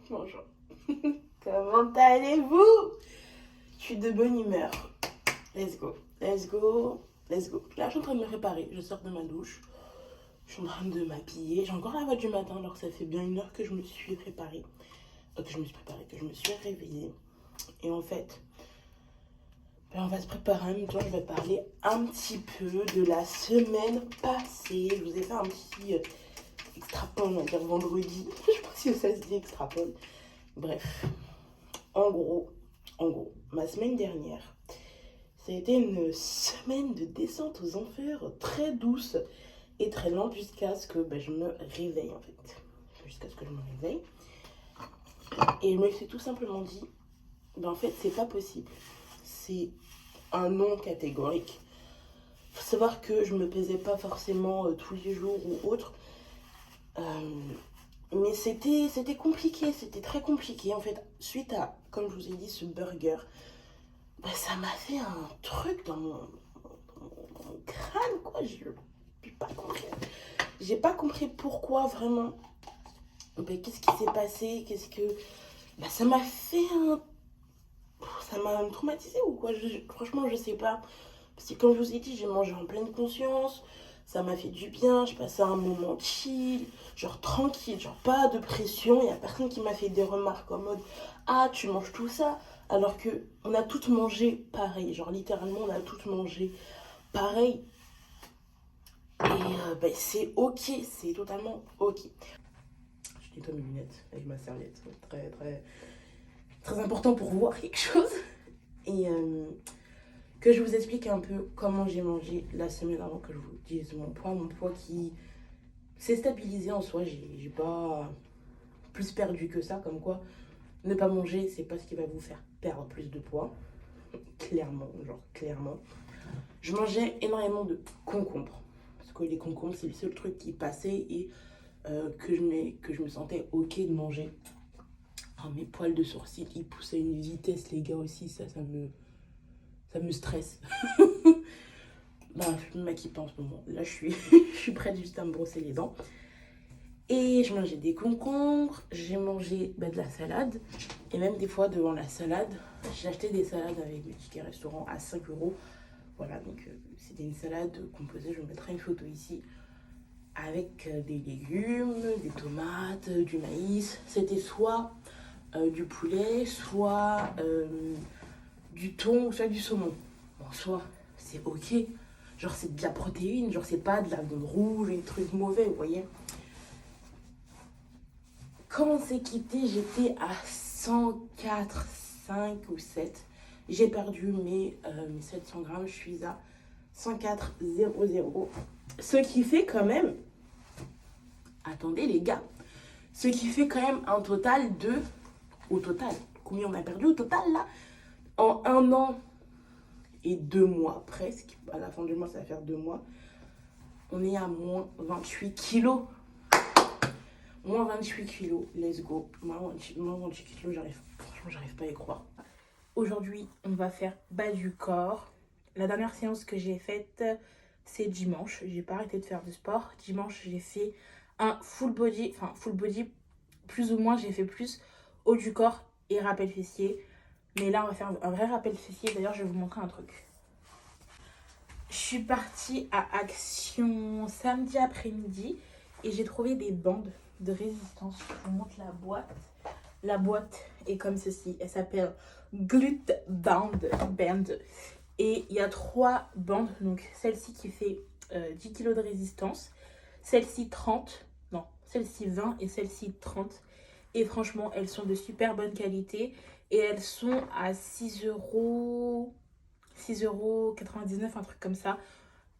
Bonjour. Comment allez-vous? Je suis de bonne humeur. Let's go. Let's go. Let's go. Là, je suis en train de me préparer. Je sors de ma douche. Je suis en train de m'habiller. J'ai encore la voix du matin, alors ça fait bien 1 heure que je me suis préparée. Que je me suis réveillée. Et en fait, on va se préparer en même temps. Je vais parler un petit peu de la semaine passée. Je vous ai fait un petit extrapole, on va dire vendredi. Je sais pas si ça se dit extrapole. Bref, en gros, ma semaine dernière, ça a été une semaine de descente aux enfers très douce et très lente jusqu'à ce que je me réveille en fait. Jusqu'à ce que je me réveille. Et je me suis tout simplement dit, en fait, c'est pas possible. C'est un non catégorique. Faut savoir que je me pesais pas forcément tous les jours ou autre. Mais c'était compliqué, c'était très compliqué. En fait, suite à, comme je vous ai dit, ce burger, ça m'a fait un truc dans mon crâne, quoi. Je n'ai pas compris. J'ai pas compris pourquoi vraiment. Qu'est-ce qui s'est passé? Ça m'a fait un. Ça m'a traumatisé ou quoi? Franchement, je sais pas. Parce que comme je vous ai dit, j'ai mangé en pleine conscience. Ça m'a fait du bien. Je passais un moment chill, genre tranquille, genre pas de pression. Il n'y a personne qui m'a fait des remarques en mode ah, tu manges tout ça. Alors que on a toutes mangé pareil. Genre littéralement, on a toutes mangé pareil. Et c'est ok, c'est totalement ok. Je nettoie mes lunettes avec ma serviette. Très, très, très important pour voir quelque chose. Et que je vous explique un peu comment j'ai mangé la semaine avant que je vous dise mon poids qui s'est stabilisé en soi. J'ai pas plus perdu que ça, comme quoi ne pas manger, c'est pas ce qui va vous faire perdre plus de poids. Clairement, genre clairement. Je mangeais énormément de concombres. Parce que les concombres, c'est le seul truc qui passait et que je me sentais ok de manger. Ah, mes poils de sourcils, ils poussaient à une vitesse, les gars, aussi, ça me stresse. Je me maquille pas en ce moment. Là, je suis prête juste à me brosser les dents. Et je mangeais des concombres, j'ai mangé de la salade. Et même des fois, devant la salade, j'ai acheté des salades avec des tickets restaurant à 5 €. Voilà, donc c'était une salade composée, je vous mettrai une photo ici, avec des légumes, des tomates, du maïs. C'était soit du poulet, soit du thon, soit du saumon. Bon, soit c'est ok. Genre, c'est de la protéine, genre, c'est pas de la viande rouge, des trucs mauvais, vous voyez. Quand on s'est quitté, j'étais à 104, 5 ou 7. J'ai perdu mes 700 grammes, je suis à 104,00. Ce qui fait quand même, attendez les gars, ce qui fait quand même un total de, au total, combien on a perdu au total là? En 1 an et 2 mois presque, à la fin du mois ça va faire 2 mois, on est à moins 28 kilos. Moins 28 kilos, let's go. Moins 28 kilos, franchement, j'arrive pas à y croire. Aujourd'hui, on va faire bas du corps. La dernière séance que j'ai faite, c'est dimanche. J'ai pas arrêté de faire du sport. Dimanche, j'ai fait un full body, plus ou moins, j'ai fait plus haut du corps et rappel fessier. Mais là, on va faire un vrai rappel fessier. D'ailleurs, je vais vous montrer un truc. Je suis partie à Action samedi après-midi et j'ai trouvé des bandes de résistance. Je vous montre la boîte. La boîte est comme ceci. Elle s'appelle Glute Band. Et il y a 3 bandes. Donc celle-ci qui fait 10 kg de résistance. Celle-ci 30. Non, celle-ci 20 et celle-ci 30. Et franchement, elles sont de super bonne qualité. Et elles sont à 6 €. 6,99 €, un truc comme ça.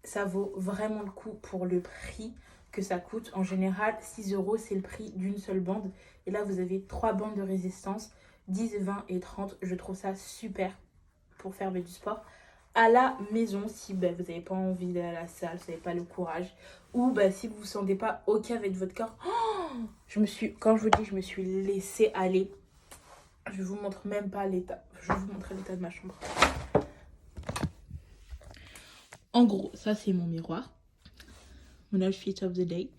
Ça vaut vraiment le coup pour le prix que ça coûte. En général, 6 €, c'est le prix d'une seule bande. Et là, vous avez 3 bandes de résistance, 10, 20 et 30. Je trouve ça super pour faire du sport à la maison si vous n'avez pas envie d'aller à la salle, vous n'avez pas le courage. Ou si vous ne vous sentez pas ok avec votre corps. Quand je vous dis, je me suis laissée aller. Je vous montre même pas l'état. Je vais vous montrer l'état de ma chambre. En gros, ça c'est mon miroir. Mon outfit of the day.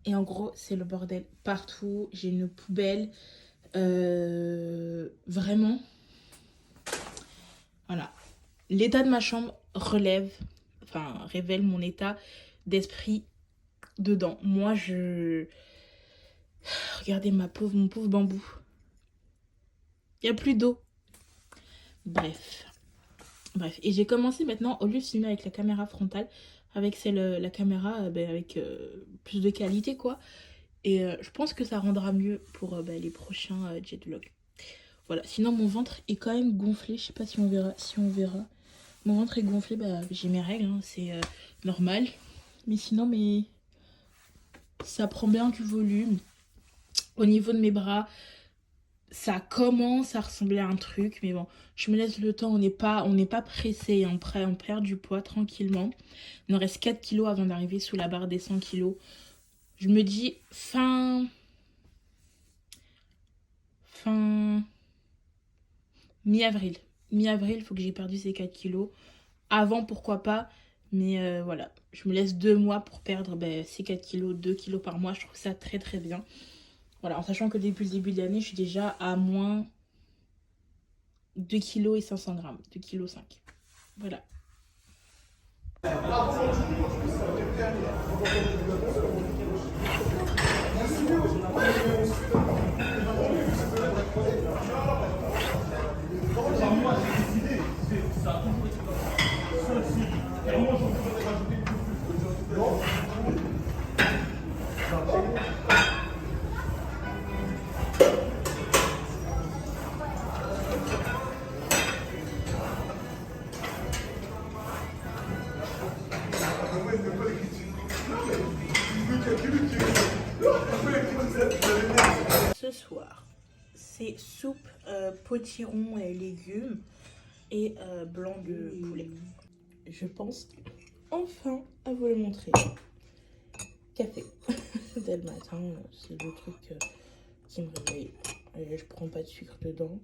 Et en gros, c'est le bordel partout. J'ai une poubelle. Vraiment, voilà. L'état de ma chambre révèle mon état d'esprit dedans. Moi, regardez mon pauvre bambou. Il n'y a plus d'eau. Bref. Et j'ai commencé maintenant, au lieu de filmer avec la caméra frontale, avec la caméra avec plus de qualité, quoi. Et je pense que ça rendra mieux pour les prochains jet vlogs. Voilà, sinon mon ventre est quand même gonflé. Je sais pas si on verra. Mon ventre est gonflé, j'ai mes règles, hein, c'est normal. Mais sinon, ça prend bien du volume. Au niveau de mes bras, ça commence à ressembler à un truc. Mais bon, je me laisse le temps, on n'est pas pressé. Hein, on perd du poids tranquillement. Il nous reste 4 kilos avant d'arriver sous la barre des 100 kilos. Je me dis fin mi-avril. Mi-avril, il faut que j'ai perdu ces 4 kilos. Avant, pourquoi pas. Mais voilà, je me laisse 2 mois pour perdre ces 4 kilos, 2 kilos par mois. Je trouve ça très très bien. Voilà, en sachant que depuis le début de l'année, je suis déjà à moins 2 kilos et 500 grammes. 2 kilos 5. Voilà. Ce soir, c'est soupe potiron et légumes et blanc de poulet. Je pense enfin à vous le montrer. Café. Dès le matin, c'est le truc qui me réveille. Je prends pas de sucre dedans.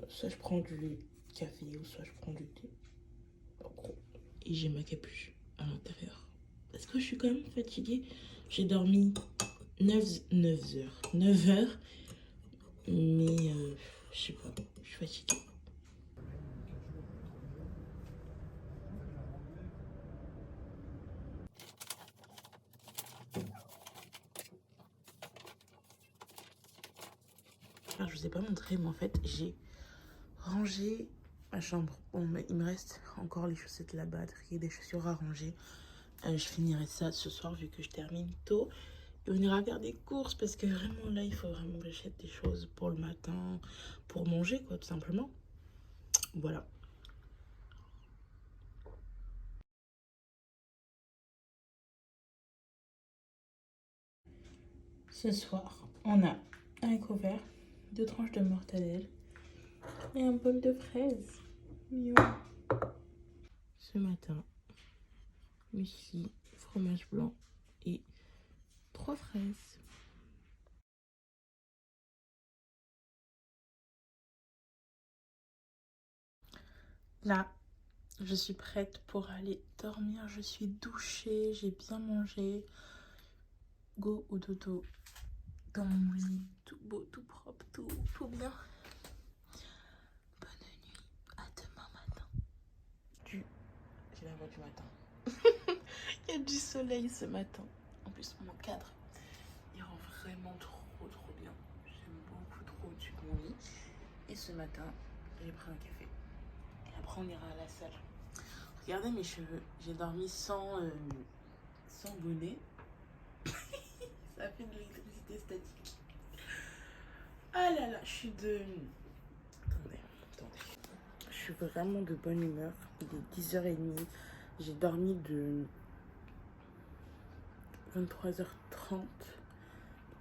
Soit je prends du café ou soit je prends du thé. En gros. Et j'ai ma capuche à l'intérieur. Parce que je suis quand même fatiguée. J'ai dormi 9 heures. 9 heures. Mais je sais pas, je suis fatiguée. Alors, je vous ai pas montré, mais en fait, j'ai rangé ma chambre. Bon, mais il me reste encore les chaussettes là-bas, des chaussures à ranger. Je finirai ça ce soir vu que je termine tôt. Et on ira faire des courses parce que vraiment là, il faut vraiment que j'achète des choses pour le matin, pour manger quoi, tout simplement. Voilà. Ce soir, on a un haricot vert, 2 tranches de mortadelle et un bol de fraises. Mignon. Ce matin, muesli, fromage blanc et 3 fraises. Là, je suis prête pour aller dormir. Je suis douchée, j'ai bien mangé. Go au dodo dans mon lit, tout beau, tout propre, tout bien. Bonne nuit, à demain matin. J'ai la voix du matin. Il y a du soleil ce matin. En plus, mon cadre, il rend vraiment trop bien. J'aime beaucoup trop du mon lit. Et ce matin, j'ai pris un café. Et après, on ira à la salle. Regardez mes cheveux. J'ai dormi sans bonnet. Ça fait de l'électricité statique. Ah là là, je suis de... Attendez. Je suis vraiment de bonne humeur. Il est 10h30. J'ai dormi de 23h30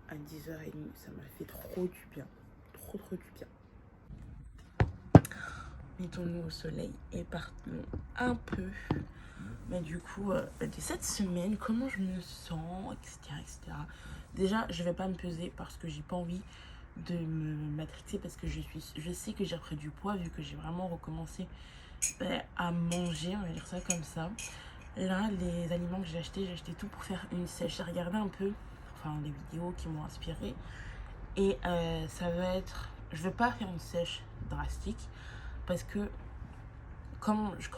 à 10h30. Ça m'a fait trop du bien. Trop du bien. Mettons-nous au soleil et partons un peu. Mais du coup, de cette semaine, comment je me sens, etc. Déjà, je vais pas me peser parce que j'ai pas envie de me matrixer parce que je sais que j'ai repris du poids vu que j'ai vraiment recommencé à manger, on va dire ça comme ça. Là, les aliments que j'ai acheté tout pour faire une sèche. J'ai regardé un peu, les vidéos qui m'ont inspirée Et ça va être... Je vais pas faire une sèche drastique parce que ce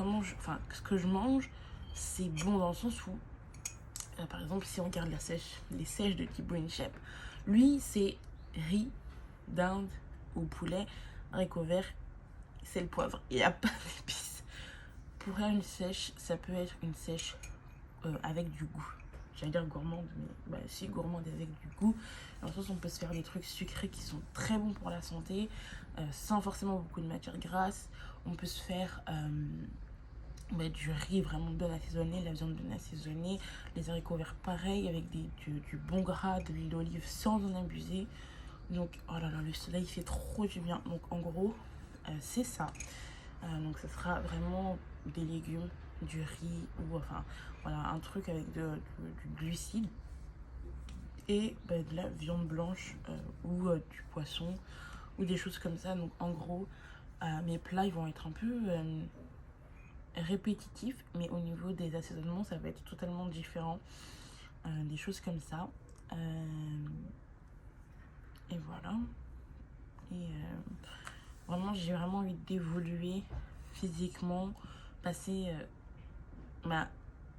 que je mange, c'est bon dans le sens où, par exemple, si on regarde les sèches de Thibaut Inchep, lui, c'est riz, dinde ou poulet, haricots verts, c'est le poivre. Il n'y a pas d'épices. Pour faire une sèche, ça peut être une sèche avec du goût. J'allais dire gourmande, mais si, gourmande avec du goût. Dans le sens où on peut se faire des trucs sucrés qui sont très bons pour la santé, sans forcément beaucoup de matière grasse. On peut se faire du riz vraiment bien assaisonné, la viande bien assaisonnée, les haricots verts pareil, avec du bon gras, de l'huile d'olive sans en abuser. Donc, oh là là, le soleil fait trop du bien. Donc, en gros, c'est ça. Donc, ce sera vraiment des légumes, du riz, ou enfin, voilà, un truc avec du glucide. Et de la viande blanche ou du poisson, ou des choses comme ça. Donc, en gros, mes plats, ils vont être un peu répétitifs, mais au niveau des assaisonnements, ça va être totalement différent. Des choses comme ça. Et voilà. Et vraiment, j'ai vraiment envie d'évoluer physiquement, passer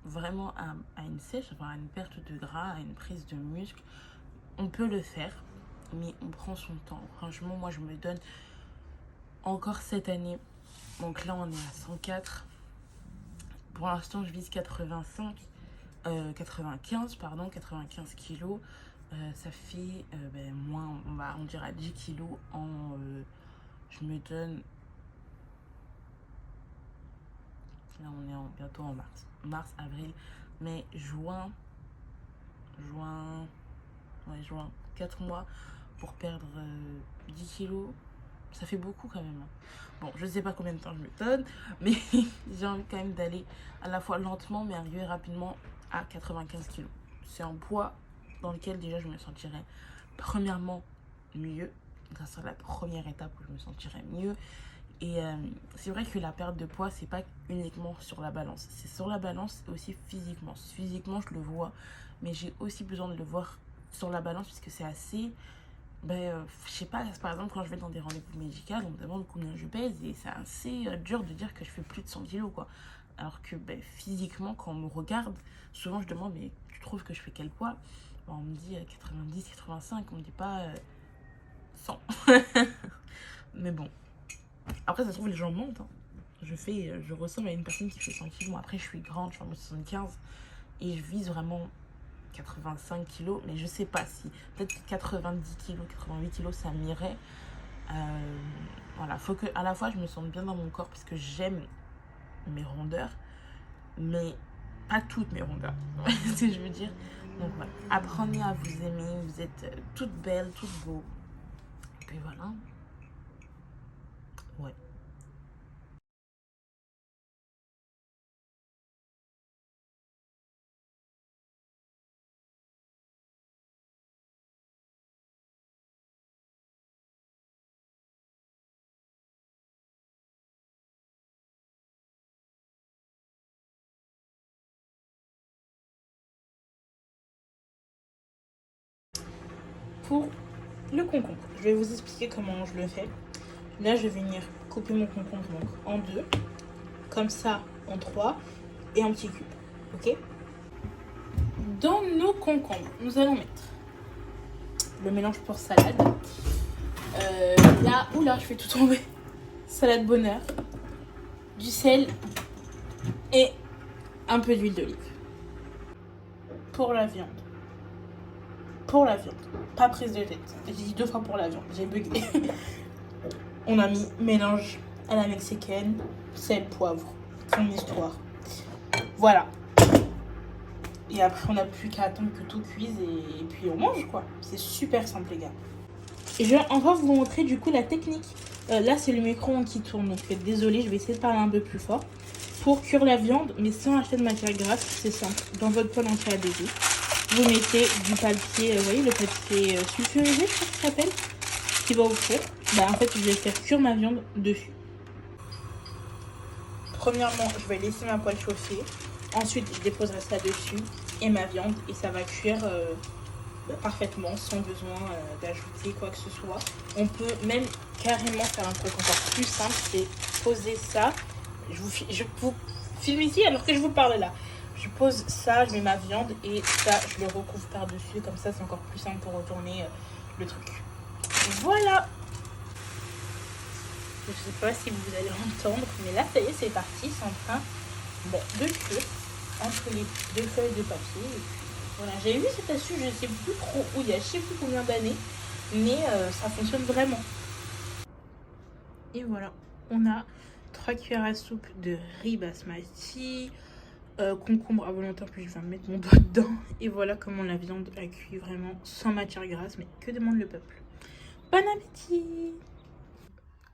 vraiment à une sèche, enfin à une perte de gras, à une prise de muscle. On peut le faire, mais on prend son temps. Franchement, moi, je me donne encore cette année. Donc là, on est à 104. Pour l'instant, je vise 95 kilos. Ça fait moins, on dirait 10 kilos je me donne... Là, on est bientôt en mars, avril, mai, juin, 4 mois pour perdre 10 kilos. Ça fait beaucoup quand même. Bon, je sais pas combien de temps je me donne, mais j'ai envie quand même d'aller à la fois lentement, mais arriver rapidement à 95 kilos. C'est un poids dans lequel déjà je me sentirais premièrement mieux. Ça sera la première étape où je me sentirais mieux. Et c'est vrai que la perte de poids, c'est pas uniquement sur la balance. C'est sur la balance et aussi physiquement. Physiquement, je le vois, mais j'ai aussi besoin de le voir sur la balance puisque c'est assez... je sais pas, par exemple, quand je vais dans des rendez-vous médicaux, on me demande combien je pèse et c'est assez dur de dire que je fais plus de 100 kilos, quoi. Alors que physiquement, quand on me regarde, souvent je demande, mais tu trouves que je fais quel poids? On me dit 90, 85, on me dit pas 100. Mais bon. Après, ça se trouve, les gens mentent. Hein. Je ressemble à une personne qui fait 100 kilos. Après, je suis grande, je suis en 75 et je vise vraiment 85 kilos, mais je sais pas si peut-être 90 kilos, 88 kilos, ça m'irait. Voilà, faut que à la fois je me sente bien dans mon corps parce que j'aime mes rondeurs, mais pas toutes mes rondeurs. C'est ce que je veux dire. Donc voilà, apprenez à vous aimer. Vous êtes toutes belles, toutes beaux. Et puis voilà. Ouais. Pour le concombre, je vais vous expliquer comment je le fais. Là, je vais venir couper mon concombre donc, en deux, comme ça, en trois, et en petits cubes. Ok? Dans nos concombres, nous allons mettre le mélange pour salade. Oula, je fais tout tomber. Salade bonheur, du sel et un peu d'huile d'olive. Pour la viande, pas prise de tête. J'ai dit 2 fois pour la viande, j'ai bugué. On a mis mélange à la mexicaine, sel, poivre, son histoire. Voilà. Et après, on n'a plus qu'à attendre que tout cuise et puis on mange, quoi. C'est super simple, les gars. Et je vais encore vous montrer, du coup, la technique. Là, c'est le micro-ondes qui tourne. Donc, désolé, je vais essayer de parler un peu plus fort. Pour cuire la viande, mais sans acheter de matière grasse, c'est simple. Dans votre poêle anti-adhésif, vous mettez du papier, vous voyez, le papier sulfurisé, je crois que ça s'appelle, qui va au four. En fait, je vais faire cuire ma viande dessus. Premièrement, je vais laisser ma poêle chauffer. Ensuite, je déposerai ça dessus et ma viande. Et ça va cuire parfaitement sans besoin d'ajouter quoi que ce soit. On peut même carrément faire un truc encore plus simple, c'est poser ça. Je vous filme ici alors que je vous parle là. Je pose ça, je mets ma viande et ça, je le recouvre par-dessus. Comme ça, c'est encore plus simple pour retourner le truc. Voilà. Je sais pas si vous allez entendre, mais là, ça y est, c'est parti. C'est en train de cuire entre les deux feuilles de papier. Et puis, voilà, j'avais vu cette astuce, je ne sais plus trop où, il y a je sais plus combien d'années, mais ça fonctionne vraiment. Et voilà, on a 3 cuillères à soupe de riz basmati, concombre à volonté, puis je vais mettre mon doigt dedans. Et voilà comment la viande a cuit vraiment sans matière grasse, mais que demande le peuple. Bon appétit!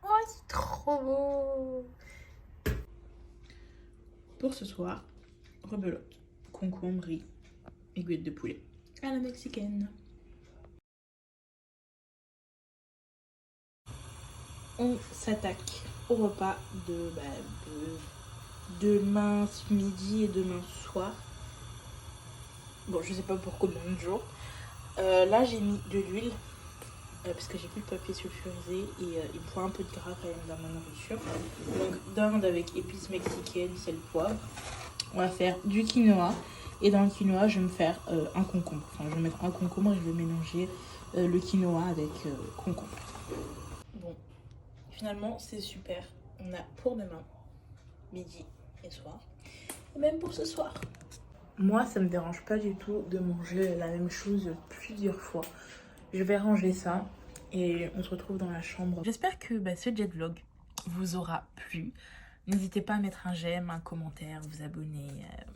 Oh, c'est trop beau! Pour ce soir, rebelote, concombre, riz, aiguette de poulet à la mexicaine. On s'attaque au repas de demain midi et demain soir. Bon, je sais pas pour combien de jours. Là, j'ai mis de l'huile parce que j'ai plus de papier sulfurisé et il me faut un peu de gras quand même dans ma nourriture. Donc, dinde avec épices mexicaines, sel, poivre. On va faire du quinoa. Et dans le quinoa, je vais me faire un concombre. Enfin, je vais mettre un concombre et je vais mélanger le quinoa avec concombre. Bon, finalement, c'est super. On a pour demain, midi et soir. Et même pour ce soir. Moi, ça me dérange pas du tout de manger la même chose plusieurs fois. Je vais ranger ça et on se retrouve dans la chambre. J'espère que ce jet vlog vous aura plu. N'hésitez pas à mettre un j'aime, un commentaire, vous abonner,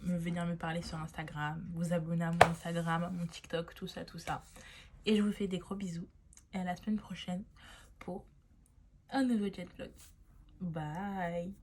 venir me parler sur Instagram, vous abonner à mon Instagram, à mon TikTok, tout ça, tout ça. Et je vous fais des gros bisous. Et à la semaine prochaine pour un nouveau jet vlog. Bye!